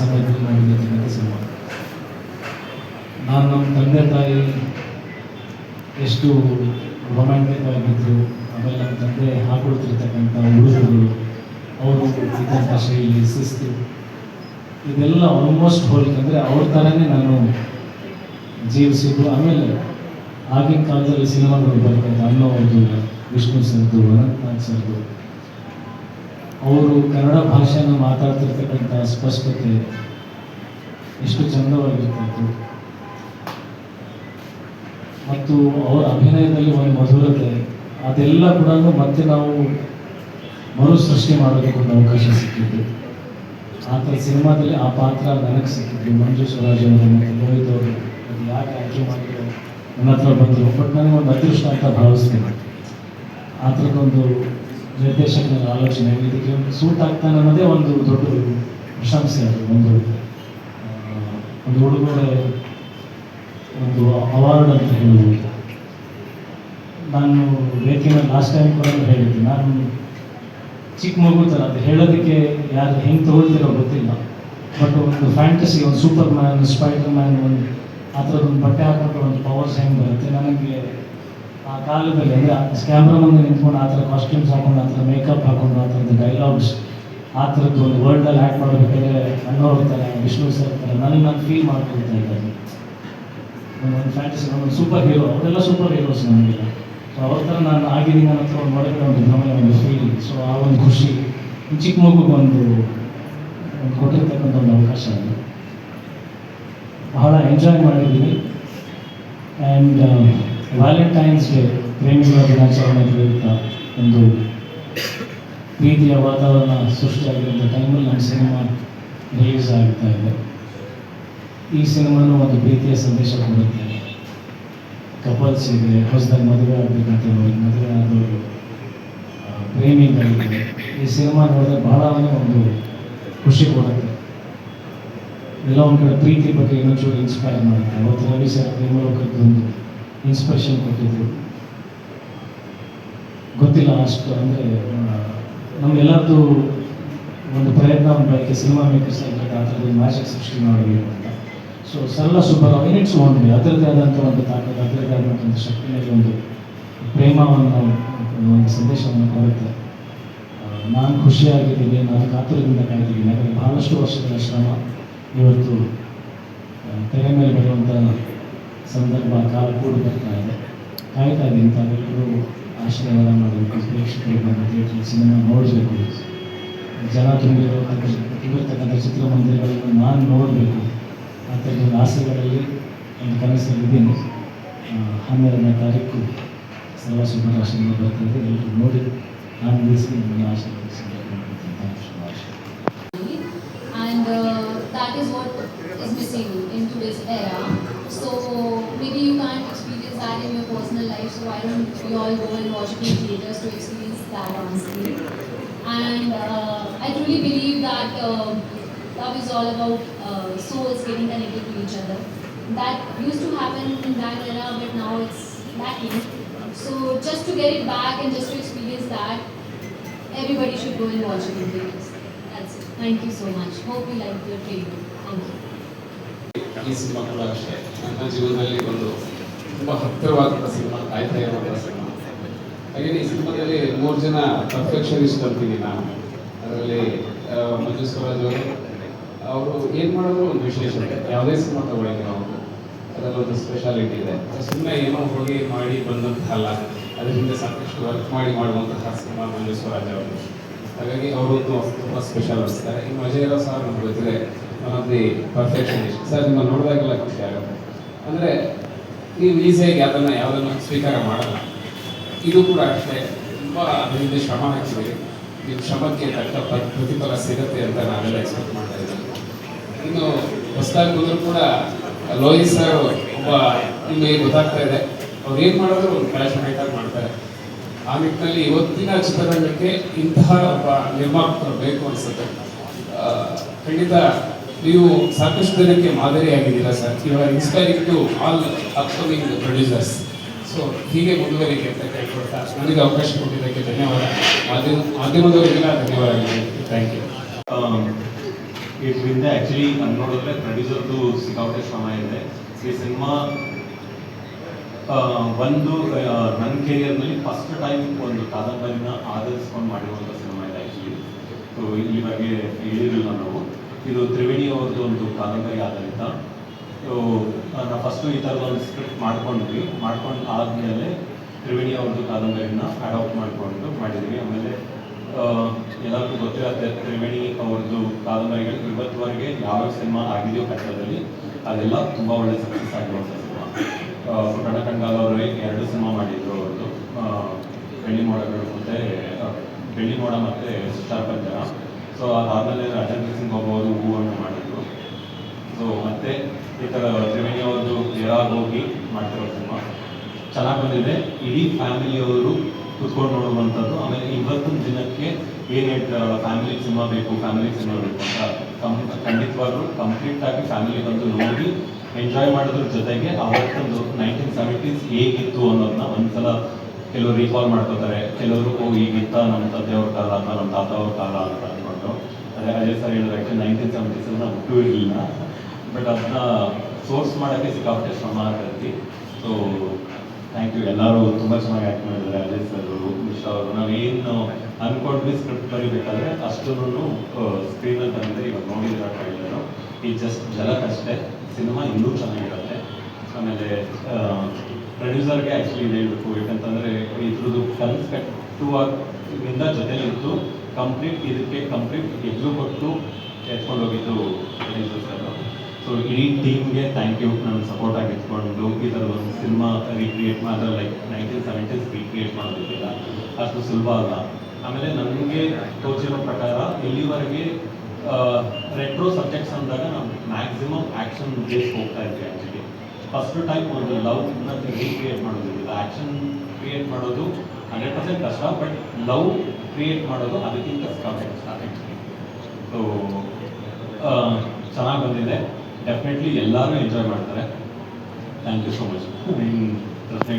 ಸಮಯದಲ್ಲಿ ಮಾಡಿರ್ತಕ್ಕಂಥ ಸಿನಿಮಾ. ನಾನು ನಮ್ಮ ತಂದೆ ತಾಯಿ ಎಷ್ಟು ರೊಮ್ಯಾಂಟಿಕ್ ಆಗಿದ್ದರು, ಆಮೇಲೆ ನಮ್ಮ ತಂದೆ ಹಾಕೊಳ್ತಿರ್ತಕ್ಕಂಥ ಉಡುಗೊರೆಗಳು, ಅವರು ಇದ್ದಂಥ ಶೈಲಿ, ಶಿಸ್ತು, ಇದೆಲ್ಲ ಆಲ್ಮೋಸ್ಟ್ ಹೋಲಿಕಂದರೆ ಅವ್ರ ಥರನೇ ನಾನು ಜೀವಿಸಿದ್ದು. ಆಮೇಲೆ ಆಗಿನ ಕಾಲದಲ್ಲಿ ಸಿನಿಮಾಗಳು ಬರ್ತಾಯಿದ್ದ ಅನ್ನೋದು ವಿಷ್ಣು ಸರ್ದು, ಅನಂತನಾಗ್ ಸರ್ದು, ಅವರು ಕನ್ನಡ ಭಾಷೆನ ಮಾತಾಡ್ತಿರ್ತಕ್ಕಂಥ ಸ್ಪಷ್ಟತೆ ಎಷ್ಟು ಚಂದವಾಗಿರ್ತಿತ್ತು. ಮತ್ತು ಅವರ ಅಭಿನಯದಲ್ಲಿ ಒಂದು ಮಧುರತೆ, ಅದೆಲ್ಲ ಕೂಡ ಮತ್ತೆ ನಾವು ಮರು ಸೃಷ್ಟಿ ಮಾಡೋದಕ್ಕೆ ಒಂದು ಅವಕಾಶ ಸಿಕ್ಕಿತ್ತು. ಆ ಥರ ಸಿನಿಮಾದಲ್ಲಿ ಆ ಪಾತ್ರ ನನಗೆ ಸಿಕ್ಕಿದ್ರು. ಮಂಜು ಸ್ವರಾಜ್ ಅವರು ಮತ್ತು ಲೋಹಿತ್ ಅವರು ಅದು ಯಾಕೆ ಆಯ್ಕೆ ಮಾಡಿದ್ರು ನನ್ನ ಹತ್ರ ಬಂದರು. ಬಟ್ ನನಗೆ ಒಂದು ಅದೃಷ್ಟ ಅಂತ ಭಾವಿಸ್ತೀನಿ. ಆ ಥರದೊಂದು ನಿರ್ದೇಶಕನ ಆಲೋಚನೆ ಇದಕ್ಕೆ ಒಂದು ಸೂಟ್ ಆಗ್ತಾನೆ ಅನ್ನೋದೇ ಒಂದು ದೊಡ್ಡ ಪ್ರಶಂಸೆ. ಅದು ಒಂದು ಉಡುಗೊರೆ, ಒಂದು ಅವಾರ್ಡ್ ಅಂತ ಹೇಳ್ಬೋದು. ನಾನು ವೇದಿಕೆ ಲಾಸ್ಟ್ ಟೈಮ್ ಕೂಡ ಹೇಳಿದ್ದೆ, ನಾನು ಚಿಕ್ಕ ಮಗು ಥರ, ಅದು ಹೇಳೋದಕ್ಕೆ ಯಾರು ಹೆಂಗೆ ತೊಗೊಳ್ತಿರೋ ಗೊತ್ತಿಲ್ಲ. ಬಟ್ ಒಂದು ಫ್ಯಾಂಟಸಿ, ಒಂದು ಸೂಪರ್ ಮ್ಯಾನ್, ಸ್ಪೈಡರ್ ಮ್ಯಾನ್, ಒಂದು ಆ ಥರದೊಂದು ಬಟ್ಟೆ ಹಾಕೊಂಡ್ರೆ ಒಂದು ಪವರ್ಸ್ ಹೆಂಗೆ ಬರುತ್ತೆ ನನಗೆ ಆ ಕಾಲದಲ್ಲಿ. ಅಂದರೆ ಕ್ಯಾಮ್ರಾ ಮುಂದೆ ನಿಂತ್ಕೊಂಡು ಆ ಥರ ಕಾಸ್ಟ್ಯೂಮ್ಸ್ ಹಾಕೊಂಡು, ಆ ಥರ ಮೇಕಪ್ ಹಾಕೊಂಡು, ಆ ಥರದ್ದು ಡೈಲಾಗ್ಸ್, ಆ ಥರದ್ದು ಒಂದು ವರ್ಲ್ಡಲ್ಲಿ ಆ್ಯಕ್ಟ್ ಮಾಡಬೇಕಾದ್ರೆ ಅಣ್ಣವ್ರ ಥರ, ವಿಷ್ಣು ಸರ್ ಥರ ನನಗೆ ನಾನು ಫೀಲ್ ಮಾಡ್ಕೊಳ್ತಾ ಇದ್ದಾರೆ. ಒಂದು ಫ್ಯಾಂಟಸಿ, ಒಂದು ಸೂಪರ್ ಹೀರೋ, ಅವರೆಲ್ಲ ಸೂಪರ್ ಹೀರೋಸ್ ನಮಗೆಲ್ಲ. ಸೊ ಅವ್ರ ಥರ ನಾನು ಆಗಿದ್ದೀನಿ ನನ್ನ ಹತ್ರ ಒಂದು ಒಳಗಡೆ ಒಂದು ಭ್ರಮೆ, ಒಂದು ಫೀಲಿಂಗ್. ಸೊ ಆ ಒಂದು ಖುಷಿ ಚಿಕ್ಕ ಮಗುಗೆ ಒಂದು ಕೊಟ್ಟಿರ್ತಕ್ಕಂಥ ಒಂದು ಅವಕಾಶ ಅದು. ಬಹಳ ಎಂಜಾಯ್ ಮಾಡಿದ್ದೀನಿ. ಆ್ಯಂಡ್ ವ್ಯಾಲೆಂಟೈನ್ಸ್ ಡೇ, ಪ್ರೇಮಿಗಳ ದಿನಾಚರಣೆ ಪ್ರಯುಕ್ತ ಒಂದು ಪ್ರೀತಿಯ ವಾತಾವರಣ ಸೃಷ್ಟಿಯಾಗಿರುವಂಥ ಟೈಮಲ್ಲಿ ನಮ್ಮ ಸಿನಿಮಾ ರಿಲೀಸ್ ಆಗ್ತಾ ಇದೆ. ಈ ಸಿನಿಮಾನು ಒಂದು ಪ್ರೀತಿಯ ಸಂದೇಶ ಕೊಡುತ್ತೆ. ಕಪಲ್ಸಿಗೆ, ಹೊಸದಾಗಿ ಮದುವೆ ಆಗಬೇಕಂತೇಳಿ, ಮದುವೆ ಆದವರು, ಪ್ರೇಮಿಗಳಿಗೆ ಈ ಸಿನಿಮಾ ನೋಡಿದ್ರೆ ಬಹಳ ಒಂದು ಖುಷಿ ಕೊಡುತ್ತೆ. ಎಲ್ಲ ಒಂದು ಕಡೆ ಪ್ರೀತಿ ಬಗ್ಗೆ ಇನ್ನೊಂಚೂರು ಇನ್ಸ್ಪೈರ್ ಮಾಡುತ್ತೆ. ಅವತ್ತು ರವಿ ಸರ್ ಪ್ರೇಮಲೋಕಕ್ಕೆ ಒಂದು ಇನ್ಸ್ಪಿರೇಷನ್ ಕೊಟ್ಟಿದ್ರು. ಗೊತ್ತಿಲ್ಲ ಅಷ್ಟು, ಅಂದರೆ ನಮಗೆಲ್ಲರದ್ದು ಒಂದು ಪ್ರಯತ್ನ, ಒಂದು ಬಯಕೆ ಸಿನಿಮಾ ಮೇಕರ್ಸ್ ಆಗಬೇಕು, ಆ ಥರದ್ದು ಮ್ಯಾಜಿಕ್ ಸೃಷ್ಟಿ ಮಾಡಬೇಕು ಅಂತ. ಸೊ ಸರಳ ಸುಬ್ಬರಾವ್ ಇನಿಟ್ಸ್ ಓನ್ಲಿ ಅದರದ್ದೇ ಆದಂಥ ಒಂದು ತಾಕತ್ತು, ಅದರದ್ದೇ ಆದಂಥ ಒಂದು ಶಕ್ತಿಯಲ್ಲಿ ಒಂದು ಪ್ರೇಮವನ್ನು, ಒಂದು ಸಂದೇಶವನ್ನು ಕೊಡುತ್ತೆ. ನಾನು ಖುಷಿಯಾಗಿದ್ದೀನಿ, ನಾನು ಕಾತುರದಿಂದ ಕಾಯ್ತಿದ್ದೀನಿ. ಯಾಕಂದರೆ ಬಹಳಷ್ಟು ವರ್ಷಗಳ ಶ್ರಮ ಇವತ್ತು ತೆರೆ ಮೇಲೆ ಬರುವಂಥ ಸಂದರ್ಭ, ಕಾಲ ಕೂಡ ಬರ್ತಾ ಇದೆ. ಕಾಯ್ತಾ ಇದ್ದೀನಿ ತಾವೆಲ್ಲರೂ ಆಶೀರ್ವಾದ ಮಾಡಬೇಕು, ಪ್ರೇಕ್ಷಕರು ಬಂದು ಥಿಯೇಟ್ರಲ್ಲಿ ಸಿನಿಮಾ ನೋಡಬೇಕು, ಜನ ತುಂಬಿರ್ತಕ್ಕಂಥ ಚಿತ್ರಮಂದಿರಗಳನ್ನು ನಾನು ನೋಡಬೇಕು. ಆ ಥರದೊಂದು ಆಸೆಗಳಲ್ಲಿ ಒಂದು ಕನಸಲ್ಲಿದ್ದೀನಿ. 12ನೇ ತಾರೀಕು ಸರ್ವ ಸುಬ್ಬರಾವ್ ಸಿನಿಮಾ ಬರ್ತಾಯಿದೆ, ಎಲ್ಲರೂ ನೋಡಿ ಆನಂದಿಸಿ ನನ್ನ ಆಶೀರ್ವದಿಸಿ. And that is what is missing in today's era. So maybe you can't experience that in your personal life, so why don't we all go and watch it in theaters to experience that on screen. And I truly believe that love is all about souls getting connected to each other. That used to happen in that era, but now it's lacking. So just to get it back and just to experience that, everybody should go and watch it in theaters. That's it. Thank you so much. Hope you liked your trailer. Thank you. ಈ cinema ಕೂಡ ಅಷ್ಟೇ ನನ್ನ ಜೀವನದಲ್ಲಿ ಒಂದು ತುಂಬ ಹತ್ತಿರವಾದಂಥ cinema, ಕಾಯ್ತಾ ಇರುವಂಥ cinema. ಹಾಗೆಯೇ ಈ ಸಿನಿಮಾದಲ್ಲಿ 3 ಜನ ಪರ್ಫೆಕ್ಷನಿಸ್ಟ್ ಅಂತೀನಿ ನಾನು. ಅದರಲ್ಲಿ ಮಂಜು ಸ್ವರಾಜ್ ಅವರು ಏನು ಮಾಡೋದು ಒಂದು ವಿಶೇಷತೆ. ಯಾವುದೇ ಸಿನಿಮಾ ತಗೊಳ್ಳಿ ನಾವು, ಅದರಲ್ಲಿ ಒಂದು ಸ್ಪೆಷಾಲಿಟಿ ಇದೆ. ಸುಮ್ಮನೆ ಏನೋ ಹೋಗಿ ಮಾಡಿ ಬಂದಂತಲ್ಲ, ಅದರಿಂದ ಸಾಕಷ್ಟು ವರ್ಕ್ ಮಾಡಿ ಮಾಡುವಂತಹ ಸಿನಿಮಾ ಮಂಜು ಸ್ವರಾಜ್ ಅವರು. ಹಾಗಾಗಿ ಅವರೊಂದು ತುಂಬ ಸ್ಪೆಷಲ್ ಅನಿಸ್ತಾರೆ. ಇನ್ನು ಅಜಯ್ ರಾವ್ ಸರ್ ನಮ್ಗೆ ಗೊತ್ತಿದೆ, one of the perfectionist. Sir ನಿಮ್ಮ ನೋಡಿದಾಗೆಲ್ಲ ಖುಷಿ ಆಗುತ್ತೆ. ಅಂದರೆ ನೀವು ಈಸಿಯಾಗಿ ಯಾವುದನ್ನು ಸ್ವೀಕಾರ ಮಾಡಲ್ಲ. ಇದು ಕೂಡ ಅಷ್ಟೇ, ತುಂಬ ಅದರಿಂದ ಶ್ರಮ ಹಾಕಿದ್ದೀವಿ. ನಿಮ್ಮ ಶ್ರಮಕ್ಕೆ ತಕ್ಕ ಪ್ರತಿಫಲ ಸಿಗುತ್ತೆ ಅಂತ ನಾವೆಲ್ಲ ಎಕ್ಸ್ಪೆಕ್ಟ್ ಮಾಡ್ತಾ ಇದ್ದೀವಿ. ಇನ್ನು ಹೊಸದಾಗಿ ಬಂದರೂ ಕೂಡ ಲೋಹಿತ್ ಸರ್ ಒಬ್ಬ ನಿಮಗೆ ಗೊತ್ತಾಗ್ತಾ ಇದೆ, ಅವ್ರು ಏನು ಮಾಡಿದ್ರು ಒಂದು ಪ್ಯಾಷನೇಟ್ ಆಗಿ ಮಾಡ್ತಾರೆ. ಆ ನಿಟ್ಟಿನಲ್ಲಿ ಇವತ್ತಿನ ಚಿತ್ರರಂಗಕ್ಕೆ ಇಂತಹ ಒಬ್ಬ ನಿರ್ಮಾಪಕರು ಬೇಕು ಅನಿಸುತ್ತೆ. ಖಂಡಿತ ನೀವು ಸಾಕಷ್ಟು ಜನಕ್ಕೆ ಮಾದರಿಯಾಗಿದ್ದೀರಾ sir. You are inspiring to all upcoming producers. So ಹೀಗೆ ಮುಂದುವರಿಕೆ ಅಂತ ಕೇಳ್ಕೊಳ್ತಾ ನನಗೆ ಅವಕಾಶ ಕೊಟ್ಟಿದ್ದಕ್ಕೆ ಧನ್ಯವಾದ. ಮಾಧ್ಯಮದವರಿಗೆಲ್ಲ ಧನ್ಯವಾದಗಳು. Thank you. ಇದರಿಂದ ಆ್ಯಕ್ಚುಲಿ ನಾನು ನೋಡಿದ್ರೆ ಪ್ರೊಡ್ಯೂಸರ್ದು ಸಿಕ್ಕಾಪಟ್ಟೆ ಶ್ರಮ ಇದೆ. ಈ ಸಿನಿಮಾ ಒಂದು ನನ್ನ ಕೆರಿಯರ್ನಲ್ಲಿ ಫಸ್ಟ್ ಟೈಮ್ ಒಂದು ಕಾದಂಬರಿನ ಆಧರಿಸ್ಕೊಂಡು ಮಾಡಿರುವಂಥ ಸಿನಿಮಾ ಇದೆ ಆ್ಯಕ್ಚುಲಿ. ಸೊ ಈ ಬಗ್ಗೆ ಹೇಳಿರಲಿಲ್ಲ ನಾವು. ಇದು ತ್ರಿವೇಣಿ ಅವ್ರದ್ದು ಒಂದು ಕಾದಂಬರಿ ಆಧಾರಿತ. ಸೊ ನಾವು ಫಸ್ಟು ಈ ಥರದ ಒಂದು ಸ್ಕ್ರಿಪ್ಟ್ ಮಾಡ್ಕೊಂಡು ಆದಮೇಲೆ ತ್ರಿವೇಣಿ ಅವ್ರದ್ದು ಕಾದಂಬರಿನ ಅಡಾಪ್ಟ್ ಮಾಡಿಕೊಂಡು ಮಾಡಿದ್ವಿ. ಆಮೇಲೆ ಎಲ್ಲರಿಗೂ ಗೊತ್ತಿರುತ್ತೆ ತ್ರಿವೇಣಿ ಅವ್ರದ್ದು ಕಾದಂಬರಿಗಳು ಇವತ್ತುವರೆಗೆ ಯಾವ ಸಿನಿಮಾ ಆಗಿದೆಯೋ ಕನ್ನಡದಲ್ಲಿ ಅದೆಲ್ಲ ತುಂಬ ಒಳ್ಳೆ ಸಕ್ಸಸ್ ಆಗಿರುವಂಥ ಸಿನಿಮಾ. ಪುಟ್ಟಣ್ಣ ಕಣ್ಗಾಲ್ ಅವರು 2 ಸಿನಿಮಾ ಮಾಡಿದ್ರು ಅವ್ರದ್ದು, ಬೆಳ್ಳಿ ಮೋಡ ಮತ್ತು ಸುತ್ತಾರಪಂಜರ. ಸೊ ಅದಾದಮೇಲೆ ರಾಜೇಂದ್ರ ಸಿಂಗ್ ಅವರು ಹೂವನ್ನು ಮಾಡಿದ್ರು. ಸೊ ಮತ್ತೆ ಈ ಥರ ತ್ರಿವೇಣಿ ಅವ್ರದ್ದು ಹೋಗಿ ಮಾಡ್ತಿರೋ ಸಿನಿಮಾ ಚೆನ್ನಾಗಿ ಬಂದಿದೆ. ಇಡೀ ಫ್ಯಾಮಿಲಿಯವರು ಕುತ್ಕೊಂಡು ನೋಡುವಂಥದ್ದು. ಆಮೇಲೆ ಇವತ್ತಿನ ದಿನಕ್ಕೆ ಏನು ಹೇಳ್ತಾರಲ್ಲ ಫ್ಯಾಮಿಲಿ ಸಿನಿಮಾ ಬೇಕು ಅಂತ ಖಂಡಿತವಾಗ್ಲೂ ಕಂಪ್ಲೀಟಾಗಿ ಫ್ಯಾಮಿಲಿ ಬಂದು ನೋಡಿ ಎಂಜಾಯ್ ಮಾಡೋದ್ರ ಜೊತೆಗೆ ಅವತ್ತೊಂದು 1970s ಹೇಗಿತ್ತು ಅನ್ನೋದನ್ನ ಒಂದ್ಸಲ ಕೆಲವರು ರೀಕಾಲ್ ಮಾಡ್ಕೋತಾರೆ. ಕೆಲವರು ಈಗಿತ್ತ ನಮ್ಮ ತಂದೆಯವ್ರ ಕಾಲ ಅಂತ ನಮ್ಮ ತಾತ ಅವ್ರ ಕಾಲ ಅಂತ ಅಂದ್ಕೊಂಡು. ಅದೇ ಸರ್ ಹೇಳಿದ್ರೆ ಆ್ಯಕ್ಚುಲಿ 1970s ನಾವು ಹುಟ್ಟು ಇರಲಿಲ್ಲ, ಬಟ್ ಅದನ್ನ ಸೋರ್ಸ್ ಮಾಡೋಕ್ಕೆ ಸಿಕ್ಕಾಪಟ್ಟೆ ಶ್ರಮ ಆಗ್ತೈತಿ. So thank you. ಎಲ್ಲರೂ ತುಂಬ ಚೆನ್ನಾಗಿ ಆ್ಯಕ್ಟ್ ಮಾಡಿದ್ದಾರೆ. ಅಜಯ್ ಸರ್, ಮಿಶ್ರಾ ಅವರು. ನಾವೇನು ಅಂದ್ಕೊಂಡ್ವಿ ಸ್ಕ್ರಿಪ್ಟ್ ಬರೀಬೇಕಾದ್ರೆ ಅಷ್ಟೂ ಸ್ಕ್ರೀನಲ್ಲಿ ಬಂದಿದೆ. ಇವಾಗ ನೋಡಿದ್ರೆ ಟ್ರೈಲರು ಈ ಜಸ್ಟ್ ಜಲಕ್ಕಷ್ಟೇ. ಸಿನಿಮಾ ಇನ್ನೂ ಚೆನ್ನಾಗಿರುತ್ತೆ. ಆಮೇಲೆ ಪ್ರೊಡ್ಯೂಸರ್ಗೆ ಆ್ಯಕ್ಚುಲಿ ಇದು ಹೇಳಬೇಕು, ಯಾಕಂತಂದರೆ ಇದ್ರದ್ದು ಕನ್ಸ್ ಕಟ್ಟುವಾಗಿಂದ ಜೊತೆಲಿತ್ತು ಇದಕ್ಕೆ ಕಂಪ್ಲೀಟ್ ಎಗ್ಲು ಕೊಟ್ಟು ಎತ್ಕೊಂಡು ಹೋಗಿದ್ದು ಪ್ರೊಡ್ಯೂಸರ್ ಸರ್. ಸೊ ಇಡೀ ಟೀಮ್ಗೆ ಥ್ಯಾಂಕ್ ಯು. ನಾನು ಸಪೋರ್ಟ್ ಆಗಿ ಇಟ್ಕೊಂಡು ಈ ಥರದ ಒಂದು ಸಿನಿಮಾ ರೀಕ್ರಿಯೇಟ್ ಮಾಡಿದ್ರೆ ಲೈಕ್ 1970s ರೀಕ್ರಿಯೇಟ್ ಮಾಡೋದಕ್ಕಿಲ್ಲ ಅಷ್ಟು ಸುಲಭ ಅಲ್ಲ. ಆಮೇಲೆ ನನಗೆ ತೋಚಿರೋ ಪ್ರಕಾರ ಇಲ್ಲಿವರೆಗೆ ರೆಟ್ರೋ ಸಬ್ಜೆಕ್ಟ್ಸ್ ಅಂದಾಗ ನಾವು ಮ್ಯಾಕ್ಸಿಮಮ್ ಆ್ಯಕ್ಷನ್ ಬೇಸ್ ಹೋಗ್ತಾ ಇದ್ವಿ. ಆ್ಯಕ್ಚುಲಿ ಫಸ್ಟ್ ಟೈಮ್ ಒಂದು ಲವ್ನ ರೀಕ್ರಿಯೇಟ್ ಮಾಡೋದಿಲ್ಲ. ಆ್ಯಕ್ಷನ್ ಕ್ರಿಯೇಟ್ ಮಾಡೋದು 100% ಕಷ್ಟ, ಬಟ್ ಲವ್ ಕ್ರಿಯೇಟ್ ಮಾಡೋದು ಅದಕ್ಕಿಂತ ಕಷ್ಟ ಆ್ಯಕ್ಚುಲಿ. ಸೊ ಚೆನ್ನಾಗಿ ಬಂದಿದೆ. ಡೆಫಿನೆಟ್ಲಿ ಎಲ್ಲರೂ ಎಂಜಾಯ್ ಮಾಡ್ತಾರೆ. Thank you so much.